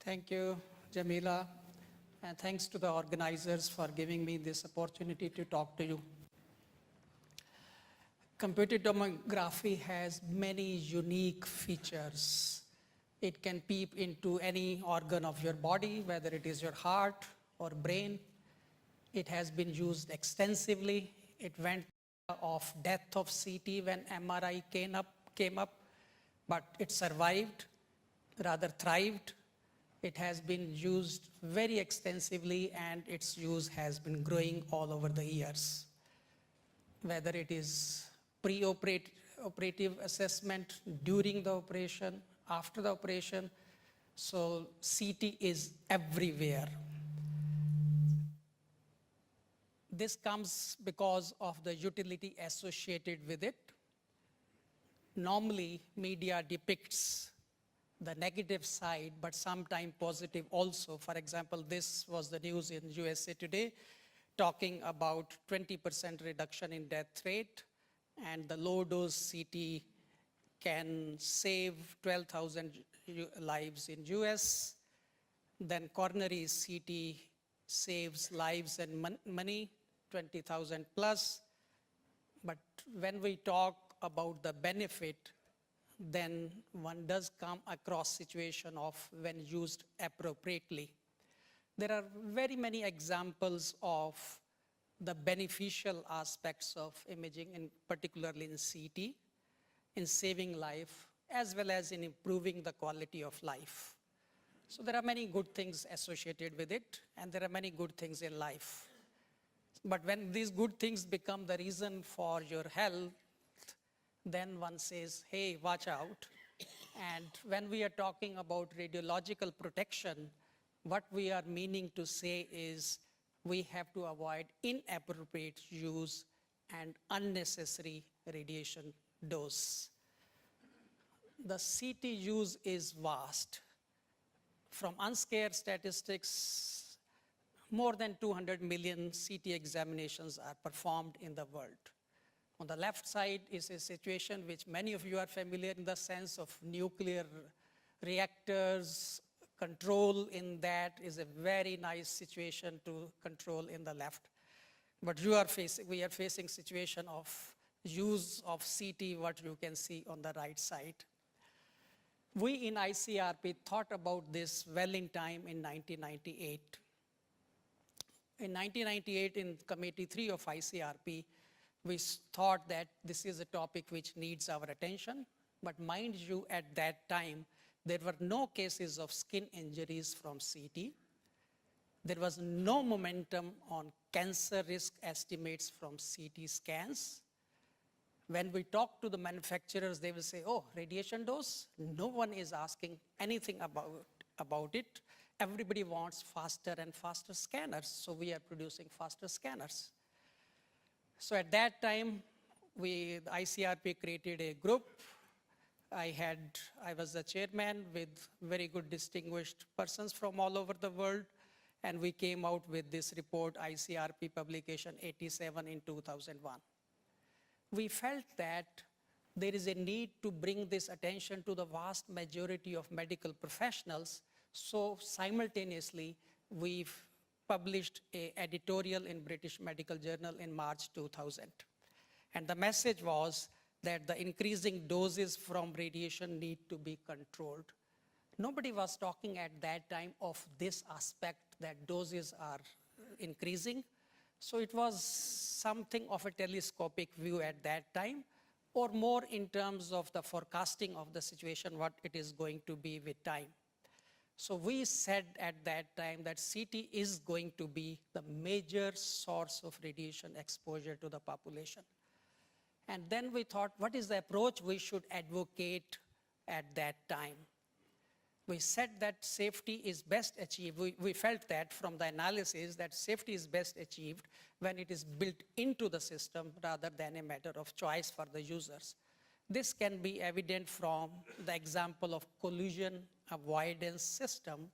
Thank you, Jamila, and thanks to the organizers for giving me this opportunity to talk to you. Computed tomography has many unique features. It can peep into any organ of your body, whether it is your heart or brain. It has been used extensively. It went of death of CT when MRI came up, but it survived, rather thrived. It has been used very extensively, and its use has been growing all over the years. Whether it is pre-operative assessment, during the operation, after the operation, so CT is everywhere. This comes because of the utility associated with it. Normally, media depicts the negative side, but sometimes positive also. For example, this was the news in USA Today, talking about 20% reduction in death rate, and the low-dose CT can save 12,000 lives in US. Then coronary CT saves lives and money, 20,000 plus. But when we talk about the benefit, then one does come across situation of when used appropriately. There are very many examples of the beneficial aspects of imaging, particularly in CT, in saving life, as well as in improving the quality of life. So there are many good things associated with it, and there are many good things in life. But when these good things become the reason for your health, then one says, hey, watch out. And when we are talking about radiological protection, what we are meaning to say is we have to avoid inappropriate use and unnecessary radiation dose. The CT use is vast. From unscared statistics, more than 200 million CT examinations are performed in the world. On the left side is a situation which many of you are familiar in the sense of nuclear reactors. Control in that is a very nice situation to control in the left. But we are facing situation of use of CT, what you can see on the right side. We in ICRP thought about this well in time in 1998. In 1998, in Committee 3 of ICRP, we thought that this is a topic which needs our attention. But mind you, at that time, there were no cases of skin injuries from CT. There was no momentum on cancer risk estimates from CT scans. When we talk to the manufacturers, they will say, oh, radiation dose? No one is asking anything about it. Everybody wants faster and faster scanners, so we are producing faster scanners. So at that time, the ICRP created a group. I was the chairman with very good distinguished persons from all over the world, and we came out with this report, ICRP publication 87 in 2001. We felt that there is a need to bring this attention to the vast majority of medical professionals, so simultaneously we've published an editorial in British Medical Journal in March 2000. And the message was that the increasing doses from radiation need to be controlled. Nobody was talking at that time of this aspect, that doses are increasing. So it was something of a telescopic view at that time, or more in terms of the forecasting of the situation, what it is going to be with time. So we said at that time that CT is going to be the major source of radiation exposure to the population. And then we thought, what is the approach we should advocate at that time? We said that safety is best achieved. We felt that from the analysis that safety is best achieved when it is built into the system rather than a matter of choice for the users. This can be evident from the example of collision avoidance system,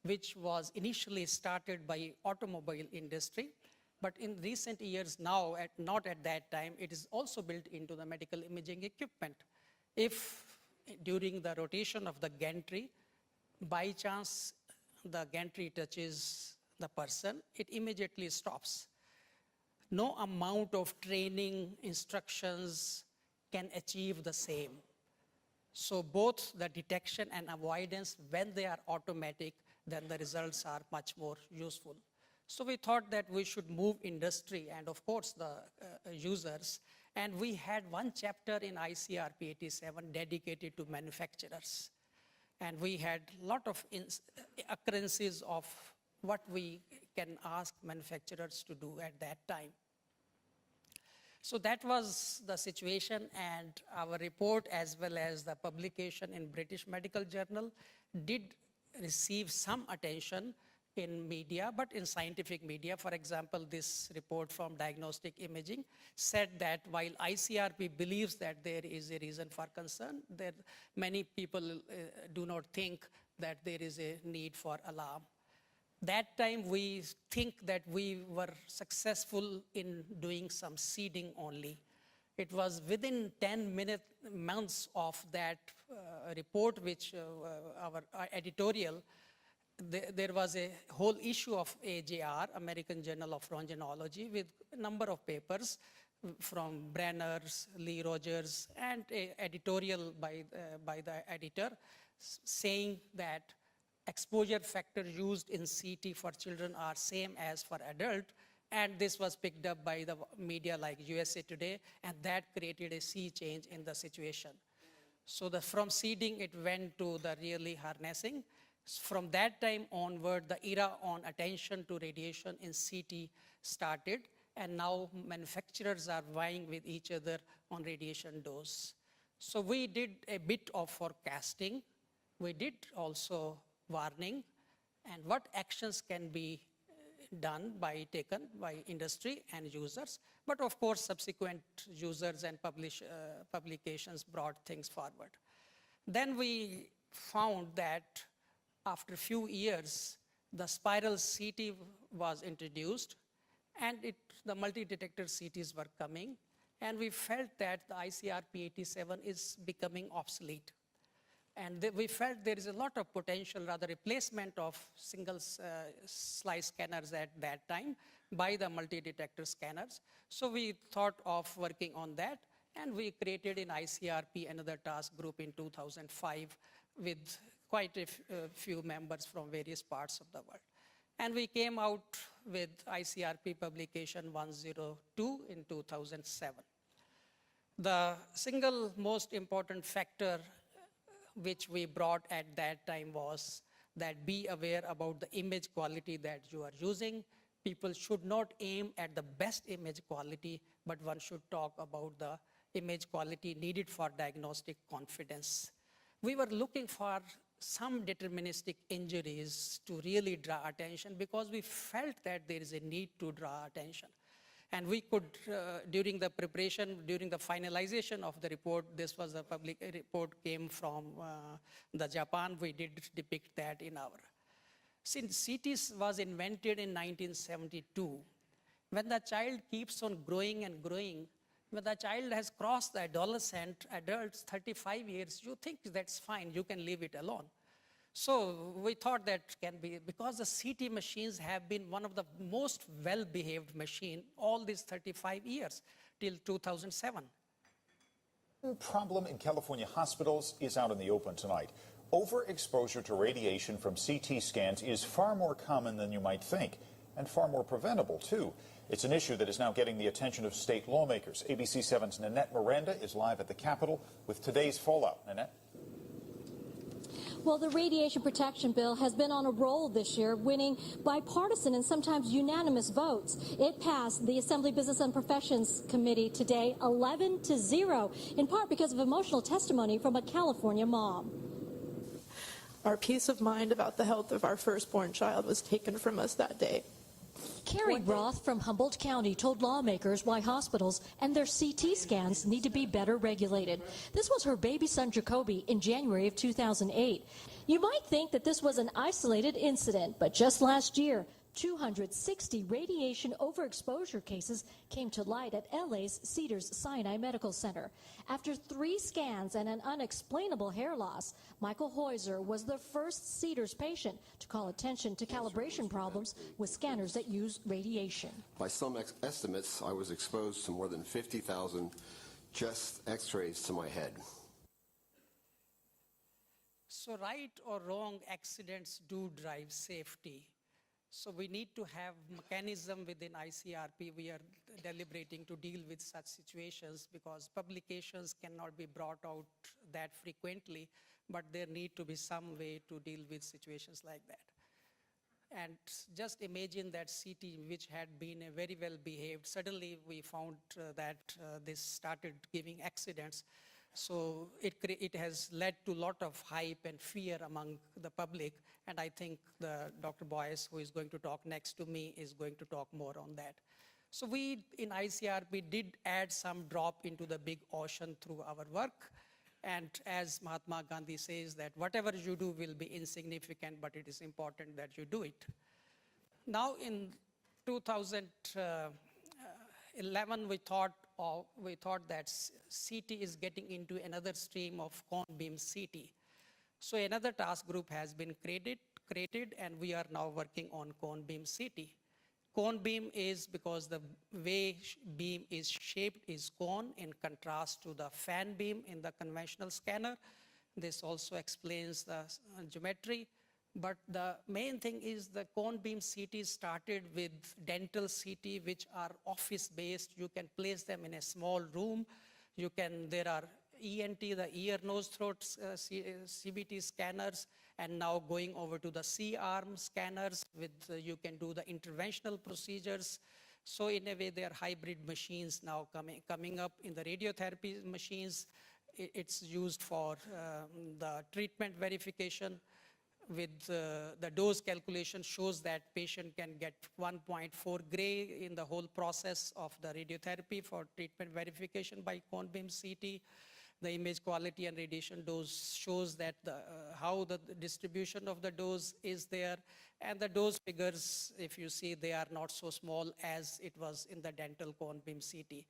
which was initially started by automobile industry. But in recent years now, not at that time, it is also built into the medical imaging equipment. If during the rotation of the gantry, by chance the gantry touches the person, it immediately stops. No amount of training, instructions can achieve the same. So both the detection and avoidance, when they are automatic, then the results are much more useful. So we thought that we should move industry and of course the users. And we had one chapter in ICRP 87 dedicated to manufacturers. And we had a lot of occurrences of what we can ask manufacturers to do at that time. So that was the situation, and our report as well as the publication in British Medical Journal did receive some attention in media, but in scientific media. For example, this report from Diagnostic Imaging said that while ICRP believes that there is a reason for concern, there many people do not think that there is a need for alarm. That time we think that we were successful in doing some seeding only. It was within 10 months of that report, which our editorial, there was a whole issue of AJR, American Journal of Röntgenology, with a number of papers from Brenner's, Lee Rogers, and an editorial by the editor saying that exposure factor used in CT for children are same as for adult, and this was picked up by the media like USA Today, and that created a sea change in the situation. So from seeding, it went to the really harnessing. From that time onward, the era on attention to radiation in CT started, and now manufacturers are vying with each other on radiation dose. So we did a bit of forecasting. We did also warning, and what actions can be taken by industry and users. But of course, subsequent users and publications brought things forward. Then we found that after a few years, the spiral CT was introduced, and the multi-detector CTs were coming, and we felt that the ICRP 87 is becoming obsolete. And we felt there is a lot of potential, rather replacement of single slice scanners at that time by the multi-detector scanners. So we thought of working on that, and we created in ICRP another task group in 2005 with quite a few members from various parts of the world. And we came out with ICRP publication 102 in 2007. The single most important factor which we brought at that time was that be aware about the image quality that you are using. People should not aim at the best image quality, but one should talk about the image quality needed for diagnostic confidence. We were looking for some deterministic injuries to really draw attention because we felt that there is a need to draw attention. And we could, during the preparation, during the finalization of the report, this was a public report came from the Japan, we did depict that in our. Since CT was invented in 1972, when the child keeps on growing and growing, when the child has crossed the adults, 35 years, you think that's fine, you can leave it alone. So we thought that can be, because the CT machines have been one of the most well-behaved machine all these 35 years till 2007. The problem in California hospitals is out in the open tonight. Overexposure to radiation from CT scans is far more common than you might think, and far more preventable too. It's an issue that is now getting the attention of state lawmakers. ABC 7's Nanette Miranda is live at the Capitol with today's fallout. Nanette? Well, the radiation protection bill has been on a roll this year, winning bipartisan and sometimes unanimous votes. It passed the Assembly Business and Professions Committee today 11-0, in part because of emotional testimony from a California mom. Our peace of mind about the health of our firstborn child was taken from us that day. Carrie Roth from Humboldt County told lawmakers why hospitals and their CT scans need to be better regulated. This was her baby son Jacoby in January of 2008. You might think that this was an isolated incident, but just last year, 260 radiation overexposure cases came to light at LA's Cedars-Sinai Medical Center. After 3 scans and an unexplainable hair loss, Michael Heuser was the first Cedars patient to call attention to calibration problems with scanners that use radiation. By some estimates, I was exposed to more than 50,000 chest x-rays to my head. So right or wrong, accidents do drive safety. So we need to have mechanism within ICRP. We are deliberating to deal with such situations because publications cannot be brought out that frequently, but there need to be some way to deal with situations like that. And just imagine that city, which had been a very well behaved, suddenly we found that this started giving accidents. So it has led to a lot of hype and fear among the public. And I think Dr. Boyce, who is going to talk next to me, is going to talk more on that. So we in ICRP did add some drop into the big ocean through our work. And as Mahatma Gandhi says that whatever you do will be insignificant, but it is important that you do it. Now in 2011, we thought that CT is getting into another stream of cone beam CT. So another task group has been created, and we are now working on cone beam CT. Cone beam is because the way beam is shaped is cone in contrast to the fan beam in the conventional scanner. This also explains the geometry. But the main thing is the cone beam CT started with dental CT, which are office-based. You can place them in a small room. There are ENT, the ear, nose, throat, CBT scanners, and now going over to the C-arm scanners with you can do the interventional procedures. So in a way, they are hybrid machines now coming up in the radiotherapy machines. It's used for the treatment verification. With the dose calculation shows that patient can get 1.4 gray in the whole process of the radiotherapy for treatment verification by cone beam CT. The image quality and radiation dose shows that how the distribution of the dose is there. And the dose figures, if you see, they are not so small as it was in the dental cone beam CT.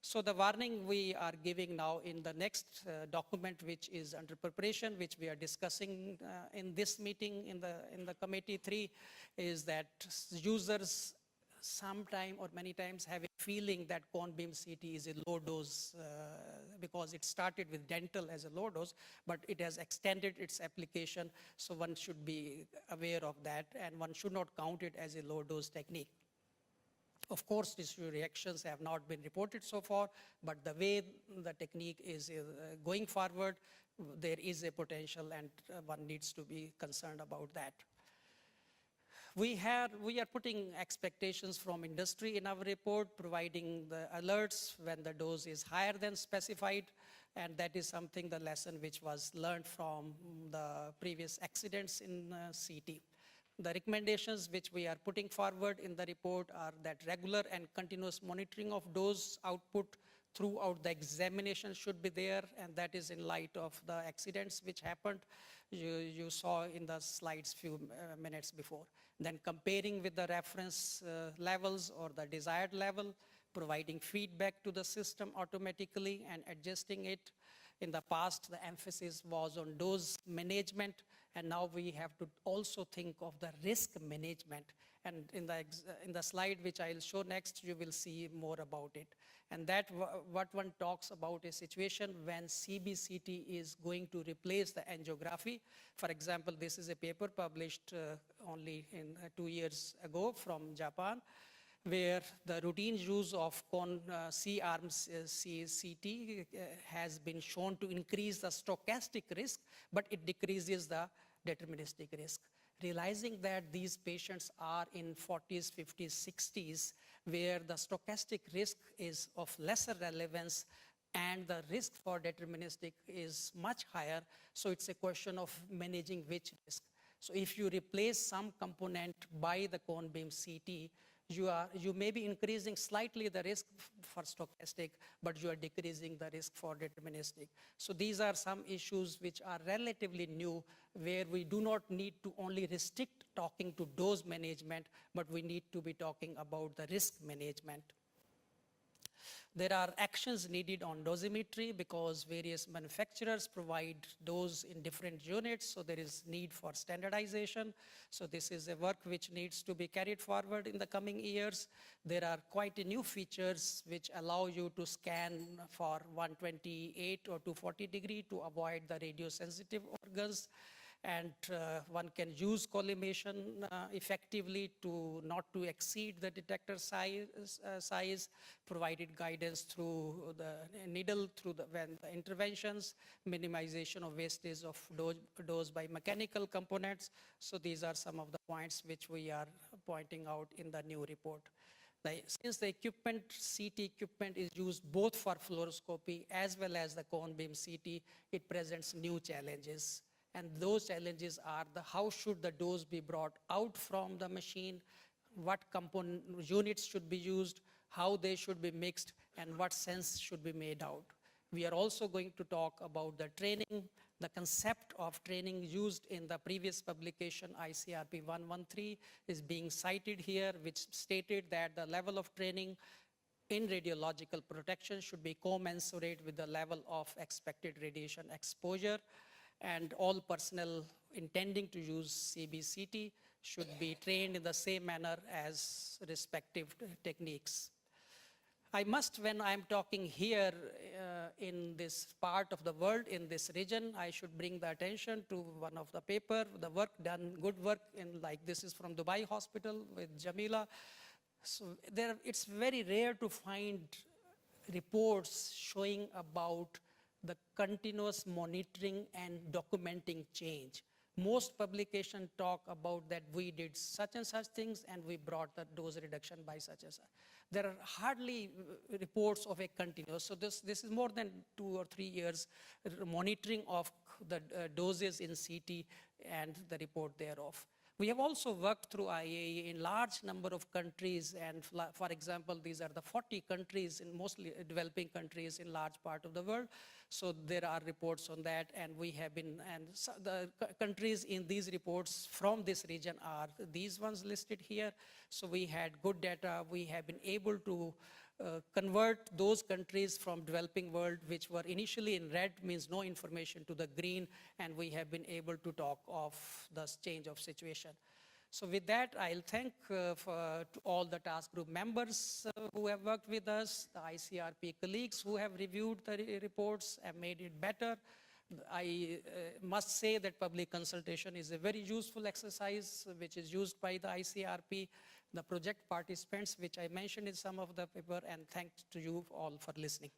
So the warning we are giving now in the next document, which is under preparation, which we are discussing in this meeting in the committee 3, is that users sometime or many times have a feeling that cone beam CT is a low dose because it started with dental as a low dose, but it has extended its application. So one should be aware of that, and one should not count it as a low dose technique. Of course, tissue reactions have not been reported so far, but the way the technique is going forward, there is a potential, and one needs to be concerned about that. We are putting expectations from industry in our report, providing the alerts when the dose is higher than specified, and that is something, the lesson which was learned from the previous accidents in CT. The recommendations which we are putting forward in the report are that regular and continuous monitoring of dose output throughout the examination should be there, and that is in light of the accidents which happened. You saw in the slides few minutes before. Then comparing with the reference levels or the desired level, providing feedback to the system automatically and adjusting it. In the past, the emphasis was on dose management, and now we have to also think of the risk management. And in the slide which I'll show next, you will see more about it. And that what one talks about a situation when CBCT is going to replace the angiography. For example, this is a paper published only 2 years ago from Japan, where the routine use of C-arm CT has been shown to increase the stochastic risk, but it decreases the deterministic risk. Realizing that these patients are in 40s, 50s, 60s, where the stochastic risk is of lesser relevance and the risk for deterministic is much higher, so it's a question of managing which risk. So if you replace some component by the cone beam CT, you may be increasing slightly the risk for stochastic, but you are decreasing the risk for deterministic. So these are some issues which are relatively new, where we do not need to only restrict talking to dose management, but we need to be talking about the risk management. There are actions needed on dosimetry because various manufacturers provide dose in different units, so there is need for standardization. So this is a work which needs to be carried forward in the coming years. There are quite a new features which allow you to scan for 128 or 240 degree to avoid the radiosensitive organs. And one can use collimation effectively to not to exceed the detector size, provided guidance through the needle, through the interventions, minimization of wastage of dose by mechanical components. So these are some of the points which we are pointing out in the new report. Since the equipment, CT equipment is used both for fluoroscopy as well as the cone beam CT, it presents new challenges. And those challenges are how should the dose be brought out from the machine, what component units should be used, how they should be mixed, and what sense should be made out. We are also going to talk about the training, the concept of training used in the previous publication, ICRP 113, is being cited here, which stated that the level of training in radiological protection should be commensurate with the level of expected radiation exposure. And all personnel intending to use CBCT should be trained in the same manner as respective techniques. I must, when I'm talking here in this part of the world, in this region, I should bring the attention to one of the paper, the work done, good work in, like this is from Dubai Hospital with Jamila. So it's very rare to find reports showing about the continuous monitoring and documenting change. Most publications talk about that we did such and such things and we brought the dose reduction by such and such. There are hardly reports of a continuous. So this is more than 2 or 3 years monitoring of the doses in CT and the report thereof. We have also worked through IAEA in large number of countries, and for example, these are the 40 countries, in mostly developing countries in large part of the world. So there are reports on that, and we have been, and the countries in these reports from this region are these ones listed here. So we had good data. We have been able to convert those countries from developing world, which were initially in red, means no information, to the green, and we have been able to talk of the change of situation. So with that, I'll thank to all the task group members who have worked with us, the ICRP colleagues who have reviewed the reports and made it better. I must say that public consultation is a very useful exercise which is used by the ICRP, the project participants, which I mentioned in some of the paper, and thanks to you all for listening.